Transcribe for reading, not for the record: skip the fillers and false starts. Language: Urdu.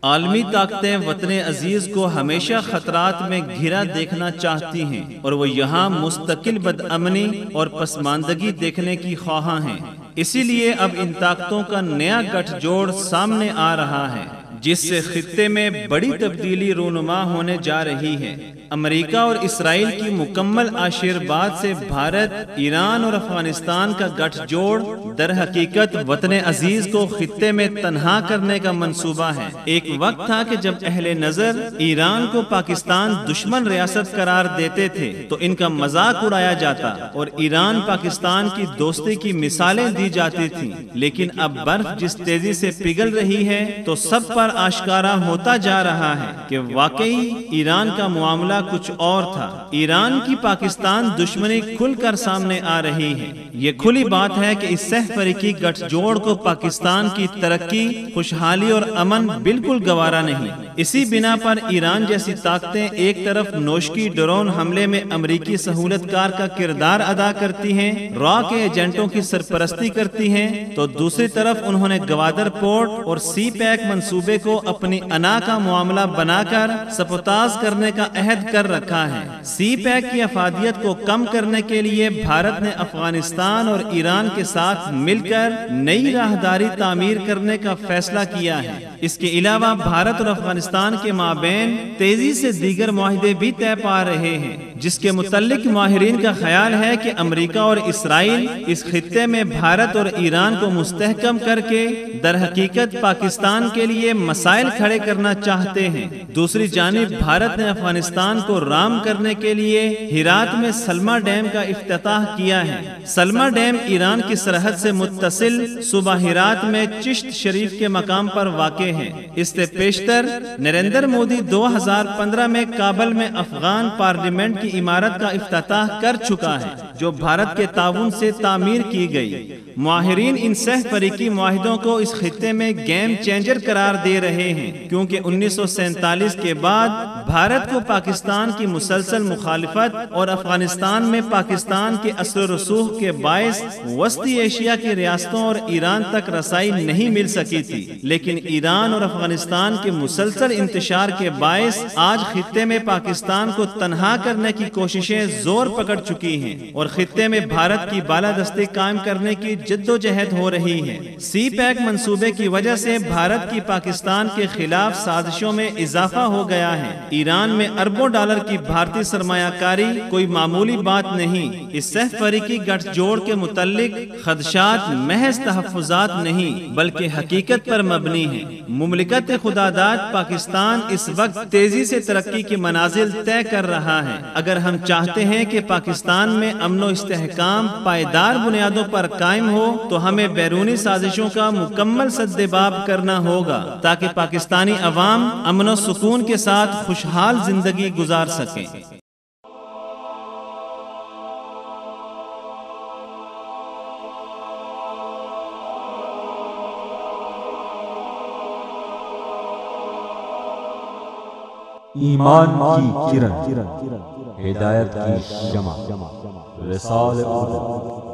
عالمی طاقتیں وطن عزیز کو ہمیشہ خطرات میں گھرا دیکھنا چاہتی ہیں اور وہ یہاں مستقل بدامنی اور پسماندگی دیکھنے کی خواہاں ہیں۔ اسی لیے اب ان طاقتوں کا نیا گٹھ جوڑ سامنے آ رہا ہے جس سے خطے میں بڑی تبدیلی رونما ہونے جا رہی ہے۔ امریکہ اور اسرائیل کی مکمل آشیرواد سے بھارت، ایران اور افغانستان کا گٹھ جوڑ در حقیقت وطن عزیز کو خطے میں تنہا کرنے کا منصوبہ ہے۔ ایک وقت تھا کہ جب اہل نظر ایران کو پاکستان دشمن ریاست قرار دیتے تھے تو ان کا مذاق اڑایا جاتا اور ایران پاکستان کی دوستی کی مثالیں دی جاتی تھیں، لیکن اب برف جس تیزی سے پگھل رہی ہے تو سب پر آشکارا ہوتا جا رہا ہے کہ واقعی ایران کا معاملہ کچھ اور تھا۔ ایران کی پاکستان دشمنی کھل کر سامنے آ رہی ہے۔ یہ کھلی بات ہے کہ اس سہ فریقی گٹھ جوڑ کو پاکستان کی ترقی، خوشحالی اور امن بالکل گوارا نہیں۔ اسی بنا پر ایران جیسی طاقتیں ایک طرف نوشکی ڈرون حملے میں امریکی سہولت کار کا کردار ادا کرتی ہیں، را کے ایجنٹوں کی سرپرستی کرتی ہیں، تو دوسری طرف انہوں نے گوادر پورٹ اور سی پیک منصوبے کو اپنی انا کا معاملہ بنا کر سبوتاژ کرنے کا عہد کر رکھا ہے۔ سی پیک کی افادیت کو کم کرنے کے لیے بھارت نے افغانستان اور ایران کے ساتھ مل کر نئی راہداری تعمیر کرنے کا فیصلہ کیا ہے۔ اس کے علاوہ بھارت اور افغانستان کے مابین تیزی سے دیگر معاہدے بھی طے پا رہے ہیں، جس کے متعلق ماہرین کا خیال ہے کہ امریکہ اور اسرائیل اس خطے میں بھارت اور ایران کو مستحکم کر کے در حقیقت پاکستان کے لیے مسائل کھڑے کرنا چاہتے ہیں۔ دوسری جانب بھارت نے افغانستان کو رام کرنے کے لیے ہرات میں سلما ڈیم کا افتتاح کیا ہے۔ سلما ڈیم ایران کی سرحد سے متصل صوبہ ہرات میں چشت شریف کے مقام پر واقع ہے۔ اس سے پیشتر نریندر مودی 2015 میں کابل میں افغان پارلیمنٹ کی عمارت کا افتتاح کر چکا ہے، جو بھارت کے تعاون سے تعمیر کی گئی۔ ماہرین ان سہ فریقی معاہدوں کو اس خطے میں گیم چینجر قرار دے رہے ہیں، کیونکہ 1947 کے بعد بھارت کو پاکستان کی مسلسل مخالفت اور افغانستان میں پاکستان کے اثر و رسوخ کے باعث وسطی ایشیا کی ریاستوں اور ایران تک رسائی نہیں مل سکی تھی، لیکن ایران اور افغانستان کے مسلسل انتشار کے باعث آج خطے میں پاکستان کو تنہا کرنے کی کوششیں زور پکڑ چکی ہیں اور خطے میں بھارت کی بالادستی قائم کرنے کی جدوجہد ہو رہی ہے۔ سی پیک منصوبے کی وجہ سے بھارت کی پاکستان کے خلاف سازشوں میں اضافہ ہو گیا ہے۔ ایران میں اربوں ڈالر کی بھارتی سرمایہ کاری کوئی معمولی بات نہیں۔ اس سہ فریقی گٹھ جوڑ کے متعلق خدشات محض تحفظات نہیں بلکہ حقیقت پر مبنی ہیں۔ مملکت خداداد پاکستان اس وقت تیزی سے ترقی کی منازل طے کر رہا ہے۔ اگر ہم چاہتے ہیں کہ پاکستان میں امن و استحکام پائیدار بنیادوں پر قائم ہو تو ہمیں بیرونی سازشوں کا مکمل سدباب کرنا ہوگا تاکہ پاکستانی عوام امن و سکون کے ساتھ خوشحال زندگی گزار سکیں۔ ایمان کی کرن، ہدایت کی شمع، رسالہ اردو۔